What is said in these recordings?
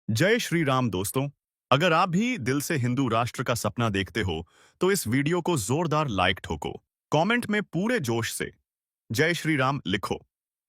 जय श्री राम दोस्तों। अगर आप भी दिल से हिंदू राष्ट्र का सपना देखते हो तो इस वीडियो को जोरदार लाइक ठोको, कमेंट में पूरे जोश से जय श्री राम लिखो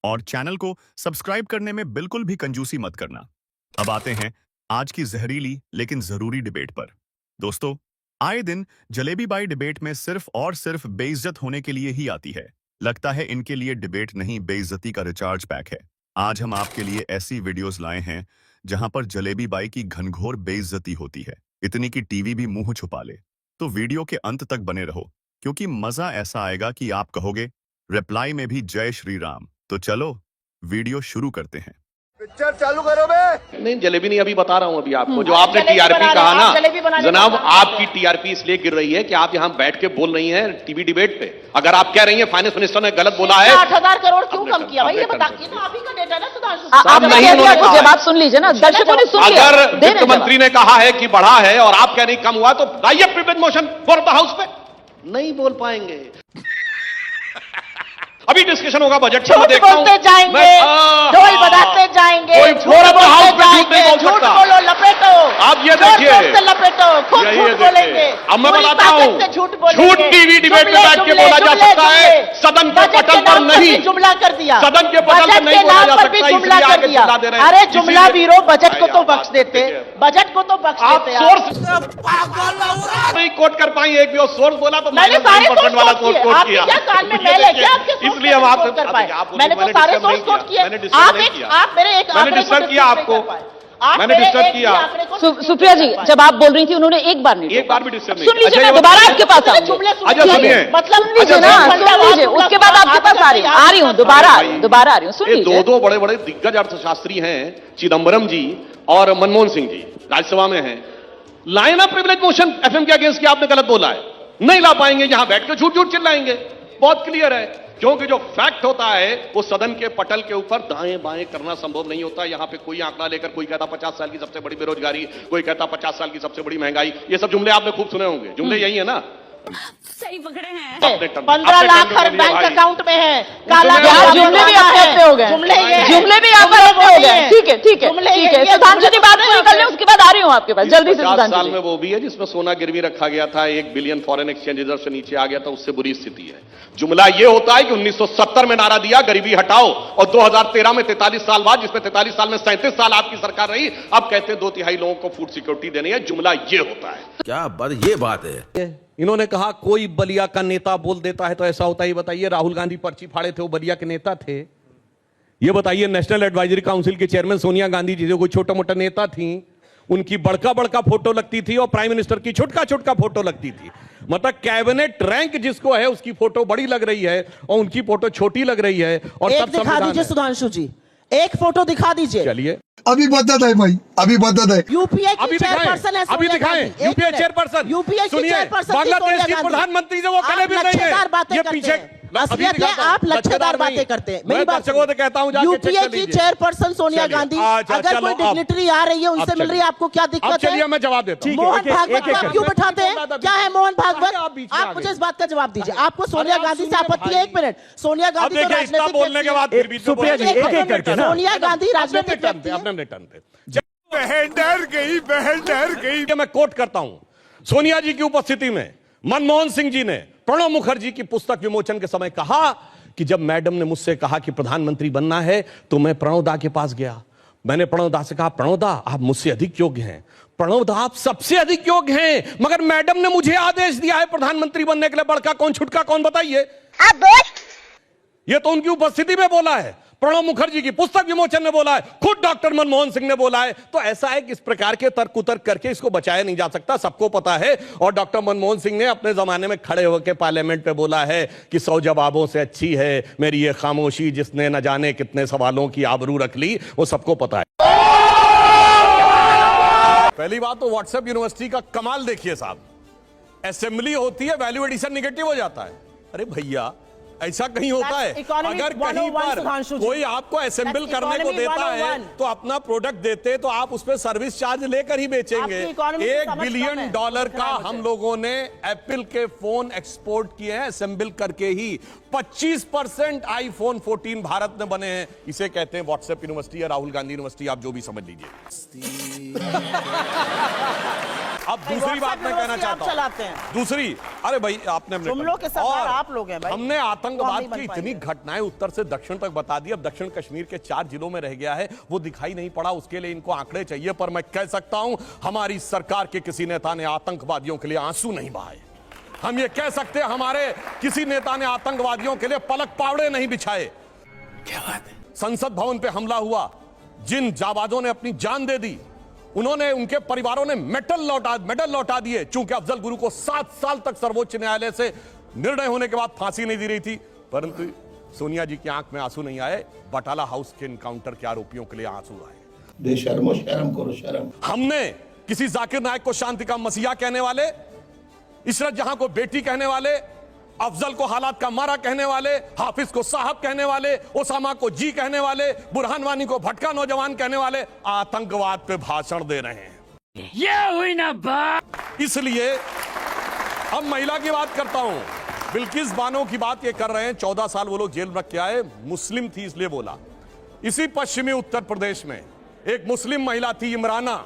और चैनल को सब्सक्राइब करने में बिल्कुल भी कंजूसी मत करना। अब आते हैं आज की जहरीली लेकिन जरूरी डिबेट पर। दोस्तों, आए दिन जलेबी बाई डिबेट में सिर्फ और सिर्फ बेइज्जत होने के लिए ही आती है। लगता है इनके लिए डिबेट नहीं, बेइज्जती का रिचार्ज पैक है। आज हम आपके लिए ऐसी वीडियोस लाए हैं जहां पर जलेबी बाई की घनघोर बेइज्जती होती है, इतनी कि टीवी भी मुंह छुपा ले। तो वीडियो के अंत तक बने रहो, क्योंकि मजा ऐसा आएगा कि आप कहोगे रिप्लाई में भी जय श्री राम। तो चलो वीडियो शुरू करते हैं। पिक्चर चालू करो बे। नहीं, जलेबी नहीं, अभी बता रहा हूं अभी आपको। जो आपने टीआरपी कहा ना जनाब, आपकी टीआरपी इसलिए गिर रही है कि आप यहां बैठ के बोल रही हैं टीवी डिबेट पे। अगर आप कह रही हैं फाइनेंस मिनिस्टर ने गलत बोला है, 8,000 करोड़ क्यों कम किया भाई, ये बताइए ना। आप ही का डेटा ना सुधांशु साहब, नहीं उन्होंने कहा है। बात सुन लीजिए ना, दर्शकों ने सुन लिया। अगर वित्त मंत्री ने कहा है कि बढ़ा है और आप कह रही कम हुआ, तो लाइए privilege motion for the house पे। नहीं बोल पाएंगे। अभी डिस्कशन होगा बजट से, मैं देखता हूं। बोलते जाएंगे, ढोल बजाते जाएंगे, कोई फ्लोर ऑफ द हाउस पे झूठ नहीं बोल झूठ सकता। बोलो, लपेटो। आप ये देखिए, लपेटो, खूब झूठ बोलेंगे। अब मैं पूरी बताता ताकत हूं, से झूठ बोलेंगे। झूठ टीवी डिबेट में बैठ के बोला जा सकता है, सदन के पटल पर नहीं। जुमला कर दिया, सदन के पटल पर नहीं बोला जा सकता, जुमला कर दिया। अरे जुमला वीरो, बजट को तो बख्श देते, बजट को तो बख्श आप देते। सोर्स नहीं कोट कर पाई एक भी, और सोर्स बोला तो मैंने सारे -1% वाला सोर्स कोट आपके किया। क्या कान में मैल है क्या? आपके सोर्स इसलिए हम कोट आपसे कर पाए। आप मैंने तो सारे सोर्स कोट किए। आप मेरे एक मैंने डिस्टर्ब किया आपको, मैंने डिस्टर्ब किया। सुप्रिया जी, जब आप बोल रही थी उन्होंने एक बार नहीं, एक बार भी डिस्टर्ब नहीं। सुन लीजिए, मैं दोबारा आपके पास आऊंगी। अच्छा सुनिए, मतलब सुन लीजिए ना, सुन लीजिए, उसके बाद आपके पास आ रही हूँ, दोबारा आ रही हूँ। सुन लीजिए, दो बड़े बड़े दिग्गज अर्थशास्त्री हैं, चिदम्बरम जी और मनमोहन सिंह जी, राज्यसभा में हैं। लाए ना प्रिविलेज मोशन एफएम के अगेंस्ट, आपने गलत बोला है, नहीं ला पाएंगे। यहां बैठ के झूठ झूठ चिल्लाएंगे, बहुत क्लियर है। क्योंकि जो फैक्ट होता है वो सदन के पटल के ऊपर दाएं बाएं करना संभव नहीं होता। यहां पे कोई आंकड़ा लेकर कोई कहता 50 साल की सबसे बड़ी बेरोजगारी, कोई कहता 50 साल की सबसे बड़ी महंगाई। ये सब जुमले आपने खूब सुने होंगे। जुमले यही है ना, सही पकड़े हैं। 15 लाख हर बैंक अकाउंट में है। काला जुमले भी आपके अपने हो गए, जुमले भी आपके अपने हो गए। ठीक है, ठीक है, ठीक है। सुधांशु जी बात पूरी कर लें, उसके बाद आ रही हूँ आपके पास जल्दी से। 50 साल में वो भी है जिसमें सोना गिरवी रखा गया था, 1 बिलियन फॉरेन एक्सचेंज रिजर्व से नीचे आ गया था, उससे बुरी स्थिति है। जुमला ये होता है कि 1970 में नारा दिया गरीबी हटाओ, और 2013 में 43 साल बाद, जिसमें 43 साल में 37 साल आपकी सरकार रही, अब कहते हैं 2/3 लोगों को फूड सिक्योरिटी देनी है। जुमला ये होता है। क्या बात, ये बात है। इन्होंने कहा कोई बलिया का नेता बोल देता है तो ऐसा होता है। बताइए, राहुल गांधी पर्ची फाड़े थे, वो बलिया के नेता थे? ये बताइए, नेशनल एडवाइजरी काउंसिल के चेयरमैन सोनिया गांधी जी जो कोई छोटा मोटा नेता थी, उनकी बड़का बड़का फोटो लगती थी और प्राइम मिनिस्टर की छोटका छोटका फोटो लगती थी। मतलब कैबिनेट रैंक जिसको है उसकी फोटो बड़ी लग रही है और उनकी फोटो छोटी लग रही है। और एक दिखा दीजिए सुधांशु जी, एक फोटो दिखा दीजिए। चलिए, अभी बदत है भाई, अभी बदत है। यूपीए की चेयरपर्सन है, अभी दिखाएं यूपीए चेयरपर्सन। यूपीए की सुनिए, चेयरपर्सन बांग्लादेश की प्रधानमंत्री जो वो कले भी नहीं है, ये पीछे असलियत है। आप लच्छेदार बातें करते हैं। मेरी बात को तो कहता हूं, यूपीए की चेयरपर्सन सोनिया गांधी, अगर कोई डिग्निटरी आ रही है, उनसे मिल रही है, आपको क्या दिक्कत है? चलिए मैं जवाब देता हूं। मोहन भागवत को आप क्यों बिठाते हैं? क्या है मोहन भागवत? आप मुझे इस बात का जवाब दीजिए। आपको सोनिया गांधी से आपत्ति है? 1 मिनट, सोनिया गांधी तो राजनीतिक बोलने के बाद सोनिया गांधी राजनीतिक अपने टर्न पे बहन डर गई, बहन डर गई। मैं कोट करता हूं, सोनिया जी की उपस्थिति में मनमोहन सिंह जी ने प्रणब मुखर्जी की पुस्तक विमोचन के समय कहा कि जब मैडम ने मुझसे कहा कि प्रधानमंत्री बनना है तो मैं प्रणब दा के पास गया। मैंने प्रणब दा से कहा, प्रणब दा आप मुझसे अधिक योग्य हैं, प्रणब दा आप सबसे अधिक योग्य हैं, मगर मैडम ने मुझे आदेश दिया है प्रधानमंत्री बनने के लिए, बड़का कौन छुटका कौन बताइए? ये तो उनकी उपस्थिति में बोला है, प्रणब मुखर्जी की पुस्तक विमोचन में बोला है, खुद डॉक्टर मनमोहन सिंह ने बोला है। तो ऐसा है कि इस प्रकार के तर्क उतर्क करके इसको बचाया नहीं जा सकता, सबको पता है। और डॉक्टर मनमोहन सिंह ने अपने जमाने में खड़े होकर पार्लियामेंट में बोला है कि 100 जवाबों से अच्छी है मेरी ये खामोशी, जिसने न जाने कितने सवालों की आबरू रख ली, वो सबको पता है। पहली बात तो व्हाट्सएप यूनिवर्सिटी का कमाल देखिए साहब, असेंबली होती है, वैल्यू एडिशन निगेटिव हो जाता है। अरे भैया, ऐसा कहीं होता है? That's economic अगर कहीं 101 पर सुधांशु जी। कोई आपको असेंबल That's करने को economy देता है 101 तो अपना प्रोडक्ट देते तो आप उस पर सर्विस चार्ज लेकर ही बेचेंगे। आपकी economy की 1 समझ कम बिलियन है। डॉलर का खराब हम है। लोगों ने एप्पल के फोन एक्सपोर्ट किए हैं असेंबल करके ही। 25% आईफोन 14 भारत में बने हैं। इसे कहते हैं व्हाट्सएप यूनिवर्सिटी या राहुल गांधी यूनिवर्सिटी, आप जो भी समझ लीजिए। अब दूसरी बात मैं कहना चाहता हूं। चलाते हैं दूसरी, अरे भाई आपने हमने जुमलों के सरदार और आप लोग हैं भाई। हमने तो हम आतंकवाद नहीं बन की इतनी पाएंगे। घटनाएं उत्तर से दक्षिण तक बता दी। अब दक्षिण कश्मीर के 4 जिलों में रह गया है, वो दिखाई नहीं पड़ा। उसके लिए इनको आंकड़े चाहिए, पर मैं कह सकता हूं हमारी सरकार के किसी नेता ने आतंकवादियों के लिए आंसू नहीं बहाए। हम ये कह सकते हैं हमारे किसी नेता ने आतंकवादियों के लिए पलक पावड़े नहीं बिछाए। क्या बात है? संसद भवन पे हमला हुआ, जिन जाबाजों ने अपनी जान दे दी, उन्होंने, उनके परिवारों ने मेडल लौटा दिए। चूंकि अफजल गुरु को 7 साल तक सर्वोच्च न्यायालय से निर्णय होने के बाद फांसी नहीं दी रही थी, परंतु सोनिया जी की आंख में आंसू नहीं आए। बटाला हाउस के इनकाउंटर के आरोपियों के लिए आंसू आए। बेशर्मो, शर्म करो शर्म। हमने किसी जाकिर नायक को शांति का मसीहा कहने वाले, इशरत जहां को बेटी कहने वाले, अफजल को हालात का मारा कहने वाले, हाफिज को साहब कहने वाले, ओसामा को जी कहने वाले, बुरहान वानी को भटका नौजवान कहने वाले आतंकवाद पे भाषण दे रहे हैं। ये हुई ना बात। इसलिए अब महिला की बात करता हूं। बिल्किस बानो की बात ये कर रहे हैं। 14 साल वो लोग जेल में रख के आए, मुस्लिम थी इसलिए बोला। इसी पश्चिमी उत्तर प्रदेश में एक मुस्लिम महिला थी इमराना,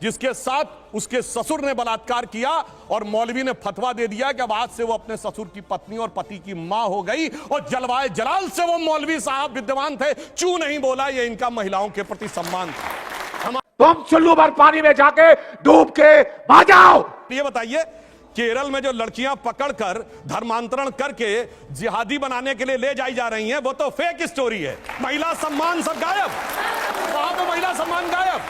जिसके साथ उसके ससुर ने बलात्कार किया और मौलवी ने फतवा दे दिया कि अब आज से वो अपने ससुर की पत्नी और पति की मां हो गई। और जलवाए जलाल से वो मौलवी साहब विद्यमान थे, चू नहीं बोला। ये इनका महिलाओं के प्रति सम्मान था। तुम चुल्लू भर पानी में जाके डूब के आ जाओ। ये बताइए, केरल में जो लड़कियां पकड़कर धर्मांतरण करके जिहादी बनाने के लिए ले जाई जा रही हैं, वो तो फेक स्टोरी है। महिला सम्मान सब गायब, वहां पे महिला सम्मान गायब।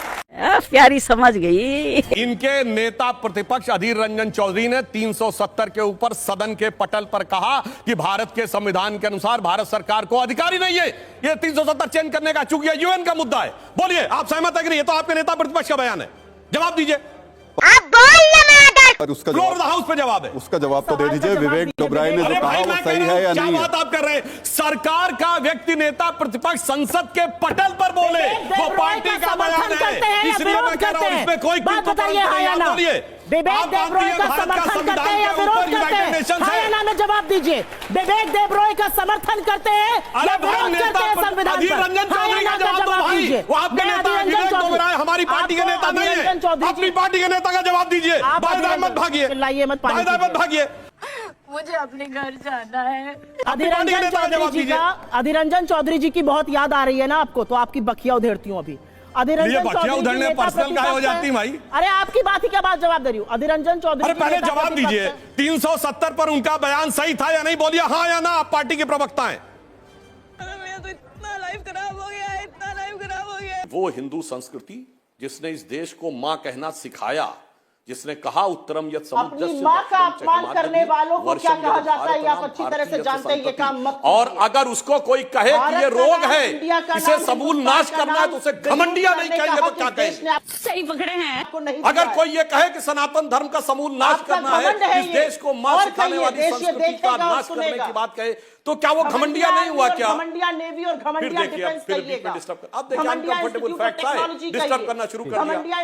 प्यारी समझ गई। इनके नेता प्रतिपक्ष अधीर रंजन चौधरी ने 370 के ऊपर सदन के पटल पर कहा कि भारत के संविधान के अनुसार भारत सरकार को अधिकारी नहीं है ये 370 चेंज करने का, चूंकि ये यूएन का मुद्दा है। बोलिए, आप सहमत है कि नहीं? ये तो आपके नेता प्रतिपक्ष का बयान है, जवाब दीजिए। उसका फ्लोर ऑफ द हाउस पे जवाब है। उसका जवाब तो दे दीजिए। विवेक डोबराय ने जो कहा वो सही है या क्या नहीं है? बात आप कर रहे हैं? सरकार का व्यक्ति नेता प्रतिपक्ष संसद के पटल पर बोले, वो पार्टी का बयान है, इसलिए मैं कह रहा हूं इसमें कोई बोलिए। विवेक देबरॉय का समर्थन करते हैं या विरोध करते हैं? हाँ या ना में जवाब दीजिए। विवेक देबरॉय का समर्थन करते हैं या विरोध करते हैं संविधान पर? रंजन चौधरी का जवाब दीजिए। वो आपके नेता विवेक डोबराय हमारी पार्टी के नेता नहीं है, अपनी पार्टी के नेता का जवाब दीजिए। बाय मत भागिए, चिल्लाइए मत, पानी मत भागिए। मुझे अपने घर जाना है। अधिरंजन चौधरी जी की बहुत याद आ रही है ना आपको, तो आपकी बखिया उधेड़ती हूँ अभी। अधिरंजन चौधरी उधरने पर्सनल का हो जाती भाई। अरे आपकी बात ही क्या बात जवाब दे रही हूँ। अधिरंजन चौधरी, अरे पहले जवाब दीजिए, 370 पर उनका बयान सही था या नहीं? बोलिए हाँ या ना। आप पार्टी के प्रवक्ता हैं। तो इतना लाइफ खराब हो गया, इतना लाइफ खराब हो गया। वो हिंदू संस्कृति जिसने इस देश को मां कहना सिखाया, जिसने कहा उत्तरम यत् अपनी मां का अपमान करने वालों को क्या कहा जाता है, आप अच्छी तरह से जानते हैं। ये काम मत कीजिए। और अगर उसको कोई कहे कि ये रोग है, इसे समूल नाश करना है, तो उसे घमंडिया नहीं कहेंगे तो क्या कहेंगे? सही पकड़े हैं। अगर कोई ये कहे कि सनातन धर्म का समूल नाश करना है, इस देश को मां सिखाने वाली संस्कृति का नाश करने की बात कहे, तो क्या वो घमंडिया नहीं हुआ? क्या घमंडिया नेवी और घमंडिया डिफेंस कहिएगा। अब देखिए अनकंफर्टेबल फैक्ट्स आए, डिस्टर्ब करना शुरू कर दिया।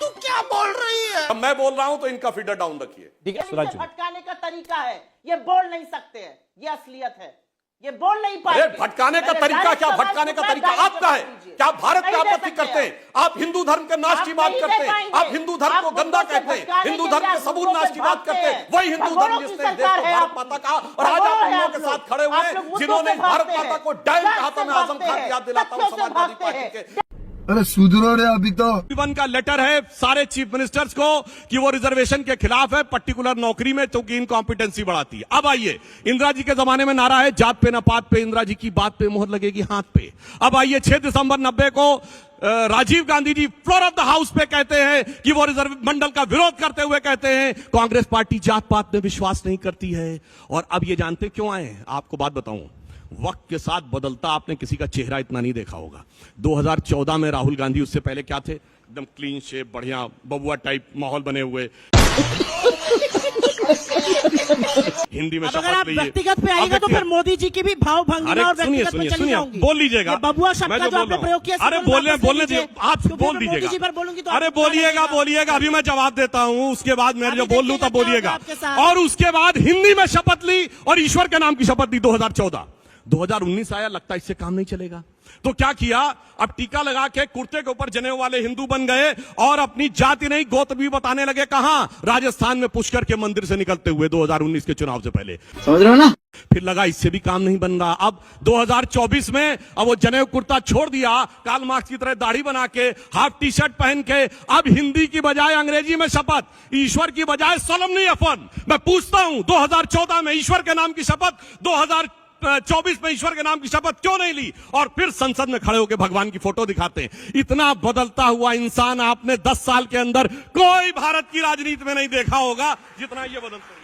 तू क्या बोल रही है? अब मैं बोल रहा हूं तो इनका फीडर डाउन रखिए। भटकाने का तरीका है, ये बोल नहीं सकते हैं, ये असलियत है, ये बोल नहीं पाएंगे। अरे भटकाने का तरीका क्या? भटकाने का तरीका आपका है क्या? आप भारत की आपत्ति करते हैं, आप हिंदू धर्म के नाश की बात करते हैं, आप हिंदू धर्म को गंदा कहते हैं, हिंदू धर्म के सबूत नाश की बात करते हैं। वही हिंदू धर्म जिसने देश को भारत माता कहा, और आज आप उन लोगों के साथ खड़े हुए हैं जिन्होंने भारत माता को डायल कहा था। मैं आजम खान की याद दिलाता हूं समाजवादी पार्टी के। अरे सुधरो रे अभी तो। का लेटर है सारे चीफ मिनिस्टर्स को कि वो रिजर्वेशन के खिलाफ है, पर्टिकुलर नौकरी में, क्योंकि इनकॉम्पिटेंसी बढ़ाती है। अब आइए, इंदिरा जी के जमाने में नारा है जात पे न पात पे, इंदिरा जी की बात पे मोहर लगेगी हाथ पे। अब आइए 6 दिसंबर 90 को Rajiv Gandhi ji floor of the house पे कहते हैं कि वो रिजर्व मंडल का विरोध करते हुए कहते हैं कांग्रेस पार्टी जात पात में विश्वास नहीं करती है। और अब ये जानते क्यों आए? आपको बात बताऊं, वक्त के साथ बदलता आपने किसी का चेहरा इतना नहीं देखा होगा। 2014 में राहुल गांधी, उससे पहले क्या थे? एकदम क्लीन शेप, बढ़िया बबुआ टाइप माहौल बने हुए। हिंदी में अब अगर शपथ आप लीजिए। व्यक्तिगत पे अब आएगा तो देखिए, फिर मोदी जी की भी भाव भंगिमा अरे और सुनिए व्यक्तिगत पे सुनिए चली सुनिए जाऊंगी। बोल लीजिएगा। ये बबुआ शब्द मैं का जो जो बोल आपने रहा हूं। प्रयोग किया, अरे इसको बोलने वापस ले बोलने लीजिए। दीजिए, आप क्योंकि बोल मैं मोदी जी दीजिएगा। पर बोलूंगी तो अरे आपको बुरा बोलिएगा लगेगा। बोलिएगा, अभी मैं जवाब देता हूँ, उसके बाद मैं अभी जब बोल लूँ देखिएगा तब बोलिएगा। क्या होगा आपके साथ। और उसके बाद हिंदी में शपथ ली और ईश्वर के नाम की शपथ ली 2014। 2019 आया, लगता इससे काम नहीं चलेगा, तो क्या किया, अब टीका लगा के कुर्ते के ऊपर जनेऊ वाले हिंदू बन गए और अपनी जाति नहीं गोत भी बताने लगे। कहां? राजस्थान में पुष्कर के मंदिर से निकलते हुए 2019 के चुनाव से पहले। समझ रहे हो ना? फिर लगा इससे भी काम नहीं बन रहा, अब 2024 में अब वो जनेऊ कुर्ता छोड़ दिया, कार्ल मार्क्स की तरह दाढ़ी बना के, हाफ टी शर्ट पहन के, अब हिंदी की बजाय अंग्रेजी में शपथ, ईश्वर की बजाय सोलमनी अपन। मैं पूछता हूं 2014 में ईश्वर के नाम की शपथ, 2024 में ईश्वर के नाम की शपथ क्यों नहीं ली? और फिर संसद में खड़े होकर भगवान की फोटो दिखाते हैं। इतना बदलता हुआ इंसान आपने 10 साल के अंदर कोई भारत की राजनीति में नहीं देखा होगा जितना ये बदलते हैं।